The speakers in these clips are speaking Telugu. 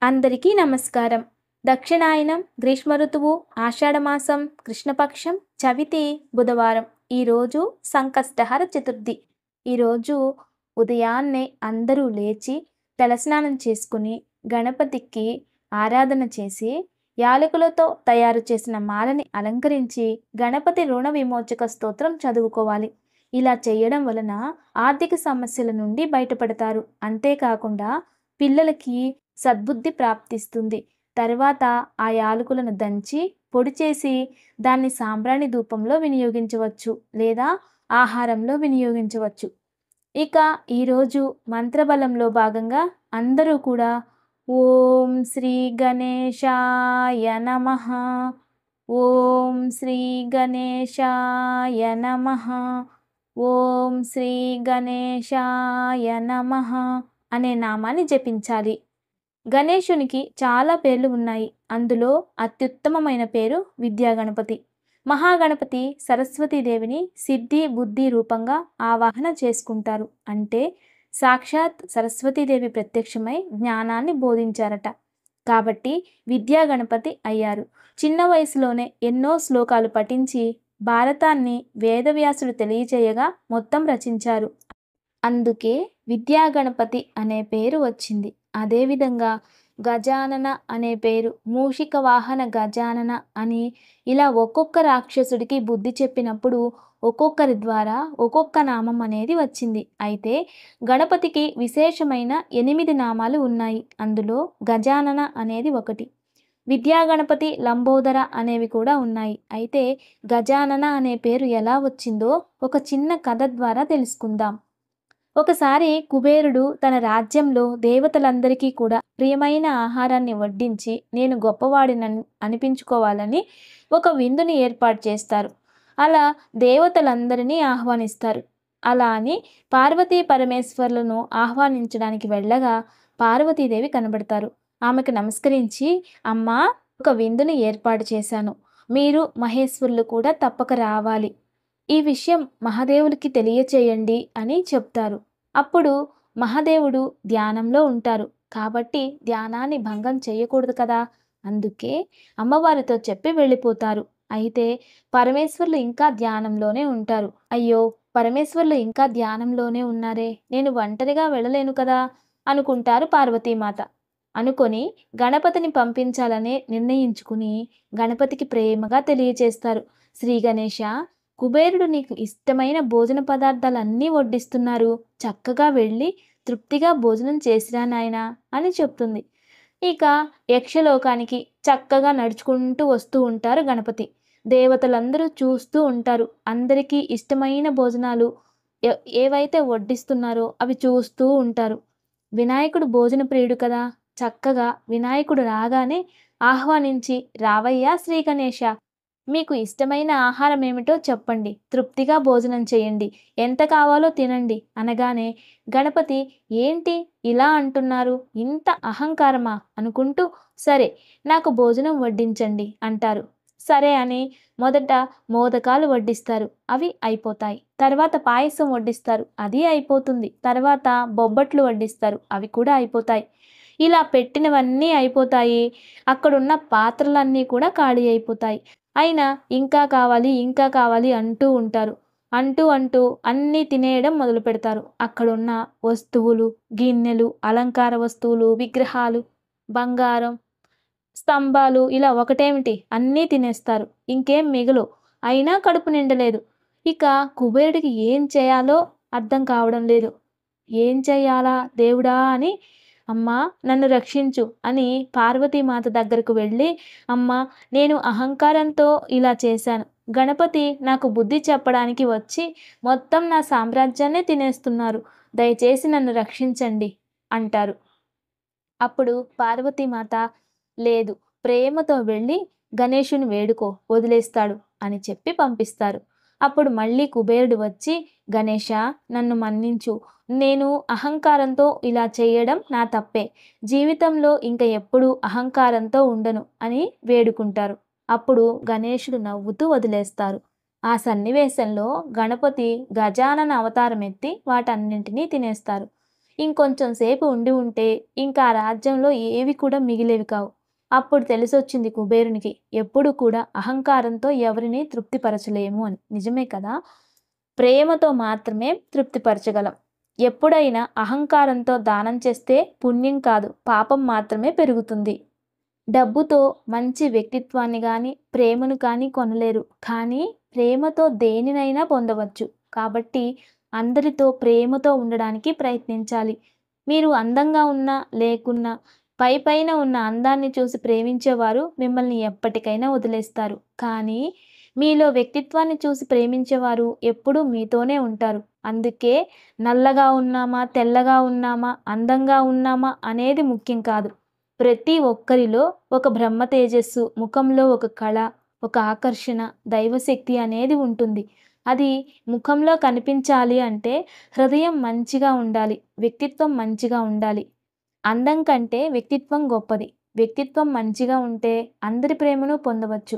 అందరికీ నమస్కారం. దక్షిణాయనం, గ్రీష్మ ఋతువు, ఆషాఢమాసం, కృష్ణపక్షం, చవితి, బుధవారం. ఈరోజు సంకష్టహర చతుర్థి. ఈరోజు ఉదయాన్నే అందరూ లేచి తలస్నానం చేసుకుని గణపతికి ఆరాధన చేసి యాలకులతో తయారు చేసిన మాలని అలంకరించి గణపతి రుణ విమోచక స్తోత్రం చదువుకోవాలి. ఇలా చేయడం వలన ఆర్థిక సమస్యల నుండి బయటపడతారు. అంతేకాకుండా పిల్లలకి సద్బుద్ధి ప్రాప్తిస్తుంది. తర్వాత ఆ యాలకులను దంచి పొడి చేసి దాన్ని సాంబ్రాణి ధూపంలో వినియోగించవచ్చు లేదా ఆహారంలో వినియోగించవచ్చు. ఇక ఈరోజు మంత్రబలంలో భాగంగా అందరూ కూడా ఓం శ్రీ గణేశాయ నమః, ఓం శ్రీ గణేశాయ నమః, ఓం శ్రీ గణేశాయ నమః అనే నామాన్ని జపించాలి. గణేశునికి చాలా పేర్లు ఉన్నాయి. అందులో అత్యుత్తమమైన పేరు విద్యాగణపతి. మహాగణపతి సరస్వతీదేవిని సిద్ధి బుద్ధి రూపంగా ఆవాహన చేసుకుంటారు. అంటే సాక్షాత్ సరస్వతీదేవి ప్రత్యక్షమై జ్ఞానాన్ని బోధించారట. కాబట్టి విద్యాగణపతి అయ్యారు. చిన్న వయసులోనే ఎన్నో శ్లోకాలు పఠించి భారతాన్ని వేదవ్యాసుడు తెలియచేయగా మొత్తం రచించారు. అందుకే విద్యాగణపతి అనే పేరు వచ్చింది. అదేవిధంగా గజానన అనే పేరు మూషిక వాహన గజానన అని ఇలా ఒక్కొక్క రాక్షసుడికి బుద్ధి చెప్పినప్పుడు ఒక్కొక్కరి ద్వారా ఒక్కొక్క నామం అనేది వచ్చింది. అయితే గణపతికి విశేషమైన 8 నామాలు ఉన్నాయి. అందులో గజానన అనేది ఒకటి. విద్యాగణపతి, లంబోదర అనేవి కూడా ఉన్నాయి. అయితే గజానన అనే పేరు ఎలా వచ్చిందో ఒక చిన్న కథ ద్వారా తెలుసుకుందాం. ఒకసారి కుబేరుడు తన రాజ్యంలో దేవతలందరికీ కూడా ప్రియమైన ఆహారాన్ని వడ్డించి నేను గొప్పవాడిని అనిపించుకోవాలని ఒక విందుని ఏర్పాటు చేస్తారు. అలా దేవతలందరినీ ఆహ్వానిస్తారు. అలా అని పార్వతీ పరమేశ్వర్లను ఆహ్వానించడానికి వెళ్ళగా పార్వతీదేవి కనబడతారు. ఆమెకు నమస్కరించి, అమ్మా, ఒక విందుని ఏర్పాటు చేశాను, మీరు మహేశ్వరులు కూడా తప్పక రావాలి, ఈ విషయం మహాదేవుడికి తెలియచేయండి అని చెప్తారు. అప్పుడు మహాదేవుడు ధ్యానంలో ఉంటారు. కాబట్టి ధ్యానాన్ని భంగం చేయకూడదు కదా. అందుకే అమ్మవారితో చెప్పి వెళ్ళిపోతారు. అయితే పరమేశ్వర్లు ఇంకా ధ్యానంలోనే ఉంటారు. అయ్యో, పరమేశ్వర్లు ఇంకా ధ్యానంలోనే ఉన్నారే, నేను ఒంటరిగా వెళ్ళలేను కదా అనుకుంటారు పార్వతీమాత. అనుకొని గణపతిని పంపించాలని నిర్ణయించుకుని గణపతికి ప్రేమగా తెలియచేస్తారు. శ్రీ గణేశ, కుబేరుడు నీకు ఇష్టమైన భోజన పదార్థాలన్నీ వడ్డిస్తున్నారు, చక్కగా వెళ్ళి తృప్తిగా భోజనం చేసిరా నాయనా అని చెప్తుంది. ఇక యక్షలోకానికి చక్కగా నడుచుకుంటూ వస్తూ ఉంటారు గణపతి. దేవతలందరూ చూస్తూ ఉంటారు. అందరికీ ఇష్టమైన భోజనాలు ఏవైతే వడ్డిస్తున్నారో అవి చూస్తూ ఉంటారు. వినాయకుడు భోజన ప్రియుడు కదా. చక్కగా వినాయకుడు రాగానే ఆహ్వానించి, రావయ్యా శ్రీ గణేశ, మీకు ఇష్టమైన ఆహారం ఏమిటో చెప్పండి, తృప్తిగా భోజనం చేయండి, ఎంత కావాలో తినండి అనగానే గణపతి, ఏంటి ఇలా అంటున్నారు, ఇంత అహంకారమా అనుకుంటూ, సరే నాకు భోజనం వడ్డించండి అంటారు. సరే అని మొదట మోదకాలు వడ్డిస్తారు, అవి అయిపోతాయి. తర్వాత పాయసం వడ్డిస్తారు, అది అయిపోతుంది. తర్వాత బొబ్బట్లు వడ్డిస్తారు, అవి కూడా అయిపోతాయి. ఇలా పెట్టినవన్నీ అయిపోతాయి. అక్కడున్న పాత్రలన్నీ కూడా ఖాళీ అయిపోతాయి. అయినా ఇంకా కావాలి ఇంకా కావాలి అంటూ ఉంటారు. అంటూ అన్నీ తినేయడం మొదలు పెడతారు. అక్కడున్న వస్తువులు, గిన్నెలు, అలంకార వస్తువులు, విగ్రహాలు, బంగారం, స్తంభాలు ఇలా ఒకటేమిటి అన్నీ తినేస్తారు. ఇంకేం మిగులు. అయినా కడుపు నిండలేదు. ఇక కుబేరుడికి ఏం చేయాలో అర్థం కావడం లేదు. ఏం చేయాలా దేవుడా అని, అమ్మా నన్ను రక్షించు అని పార్వతీమాత దగ్గరకు వెళ్ళి, అమ్మా నేను అహంకారంతో ఇలా చేశాను, గణపతి నాకు బుద్ధి చెప్పడానికి వచ్చి మొత్తం నా సామ్రాజ్యాన్నే తినేస్తున్నారు, దయచేసి నన్ను రక్షించండి అంటారు. అప్పుడు పార్వతీమాత, లేదు, ప్రేమతో వెళ్ళి గణేశుని వేడుకో, వదిలేస్తాడు అని చెప్పి పంపిస్తారు. అప్పుడు మళ్ళీ కుబేరుడు వచ్చి, గణేశ నన్ను మన్నించు, నేను అహంకారంతో ఇలా చేయడం నా తప్పే, జీవితంలో ఇంకా ఎప్పుడూ అహంకారంతో ఉండను అని వేడుకుంటారు. అప్పుడు గణేశుడు నవ్వుతూ వదిలేస్తారు. ఆ సన్నివేశంలో గణపతి గజానన అవతారం ఎత్తి వాటన్నింటినీ తినేస్తారు. ఇంకొంచెం సేపు ఉండి ఉంటే ఇంకా ఆ రాజ్యంలో ఏవి కూడా మిగిలేవి కావు. అప్పుడు తెలిసొచ్చింది కుబేరునికి ఎప్పుడు కూడా అహంకారంతో ఎవరిని తృప్తిపరచలేము అని. నిజమే కదా! ప్రేమతో మాత్రమే తృప్తిపరచగలం. ఎప్పుడైనా అహంకారంతో దానం చేస్తే పుణ్యం కాదు, పాపం మాత్రమే పెరుగుతుంది. డబ్బుతో మంచి వ్యక్తిత్వాన్ని గాని, ప్రేమను కానీ కొనలేరు. కానీ ప్రేమతో దేనినైనా పొందవచ్చు. కాబట్టి అందరితో ప్రేమతో ఉండడానికి ప్రయత్నించాలి. మీరు అందంగా ఉన్నా, లేకున్నా పైపైన ఉన్న అందాన్ని చూసి ప్రేమించేవారు మిమ్మల్ని ఎప్పటికైనా వదిలేస్తారు. కానీ మీలో వ్యక్తిత్వాన్ని చూసి ప్రేమించేవారు ఎప్పుడూ మీతోనే ఉంటారు. అందుకే నల్లగా ఉన్నామా, తెల్లగా ఉన్నామా, అందంగా ఉన్నామా అనేది ముఖ్యం కాదు. ప్రతి ఒక్కరిలో ఒక బ్రహ్మ తేజస్సు, ముఖంలో ఒక కళ, ఒక ఆకర్షణ, దైవశక్తి అనేది ఉంటుంది. అది ముఖంలో కనిపించాలి అంటే హృదయం మంచిగా ఉండాలి, వ్యక్తిత్వం మంచిగా ఉండాలి. అందం కంటే వ్యక్తిత్వం గొప్పది. వ్యక్తిత్వం మంచిగా ఉంటే అందరి ప్రేమను పొందవచ్చు.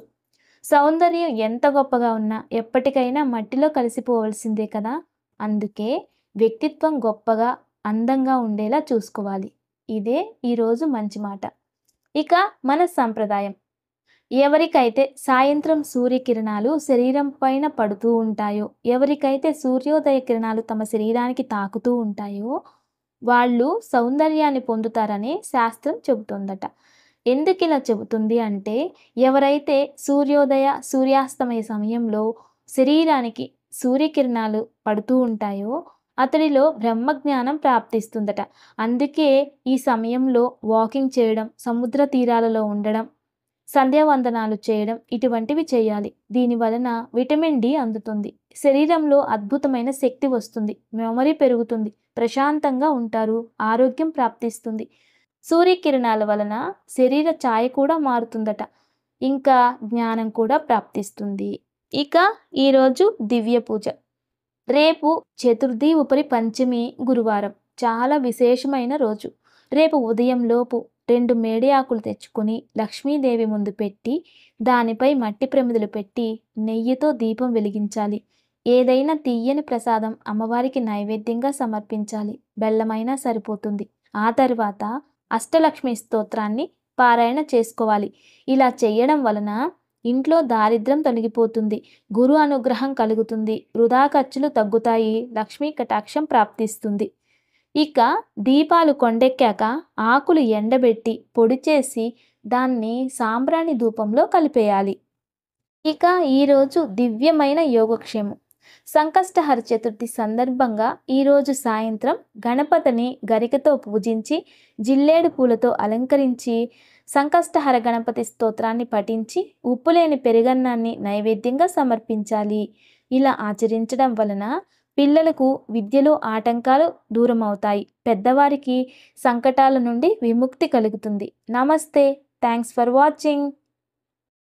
సౌందర్యం ఎంత గొప్పగా ఉన్నా ఎప్పటికైనా మట్టిలో కలిసిపోవలసిందే కదా! అందుకే వ్యక్తిత్వం గొప్పగా, అందంగా ఉండేలా చూసుకోవాలి. ఇదే ఈరోజు మంచి మాట. ఇక మన సంప్రదాయం. ఎవరికైతే సాయంత్రం సూర్యకిరణాలు శరీరం పైన పడుతూ ఉంటాయో, ఎవరికైతే సూర్యోదయ కిరణాలు తమ శరీరానికి తాకుతూ ఉంటాయో, వాళ్ళు సౌందర్యాన్ని పొందుతారని శాస్త్రం చెబుతుందట. ఎందుకిలా చెబుతుంది అంటే, ఎవరైతే సూర్యోదయ, సూర్యాస్తమయ సమయంలో శరీరానికి సూర్యకిరణాలు పడుతూ ఉంటాయో, అతడిలో బ్రహ్మజ్ఞానం ప్రాప్తిస్తుందట. అందుకే ఈ సమయంలో వాకింగ్ చేయడం, సముద్ర తీరాలలో ఉండడం, సంధ్యావందనాలు చేయడం ఇటువంటివి చేయాలి. దీని వలన విటమిన్ డి అందుతుంది. శరీరంలో అద్భుతమైన శక్తి వస్తుంది. మెమరీ పెరుగుతుంది. ప్రశాంతంగా ఉంటారు. ఆరోగ్యం ప్రాప్తిస్తుంది. సూర్యకిరణాల వలన శరీర ఛాయ కూడా మారుతుందట. ఇంకా జ్ఞానం కూడా ప్రాప్తిస్తుంది. ఇక ఈరోజు దివ్య పూజ. రేపు చతుర్థి ఉపరి పంచమి గురువారం. చాలా విశేషమైన రోజు. రేపు ఉదయం లోపు 2 మేడి ఆకులు తెచ్చుకొని లక్ష్మీదేవి ముందు పెట్టి, దానిపై మట్టి ప్రమిదలు పెట్టి నెయ్యితో దీపం వెలిగించాలి. ఏదైనా తియ్యని ప్రసాదం అమ్మవారికి నైవేద్యంగా సమర్పించాలి. బెల్లమైనా సరిపోతుంది. ఆ తర్వాత అష్టలక్ష్మి స్తోత్రాన్ని పారాయణ చేసుకోవాలి. ఇలా చేయడం వలన ఇంట్లో దారిద్ర్యం తొలగిపోతుంది. గురు అనుగ్రహం కలుగుతుంది. వృధా ఖర్చులు తగ్గుతాయి. లక్ష్మీ కటాక్షం ప్రాప్తిస్తుంది. ఇక దీపాలు కొండెక్కాక ఆకులు ఎండబెట్టి పొడి చేసి దాన్ని సాంబ్రాణి ధూపంలో కలిపేయాలి. ఇక ఈరోజు దివ్యమైన యోగక్షేమం. సంకష్టహర చతుర్థి సందర్భంగా ఈరోజు సాయంత్రం గణపతిని గరికతో పూజించి, జిల్లేడు పూలతో అలంకరించి, సంకష్టహర గణపతి స్తోత్రాన్ని పఠించి, ఉప్పులేని పెరుగన్నాన్ని నైవేద్యంగా సమర్పించాలి. ఇలా ఆచరించడం వలన పిల్లలకు విద్యలో ఆటంకాలు దూరమవుతాయి. పెద్దవారికి సంకటాల నుండి విముక్తి కలుగుతుంది. నమస్తే. Thanks for watching.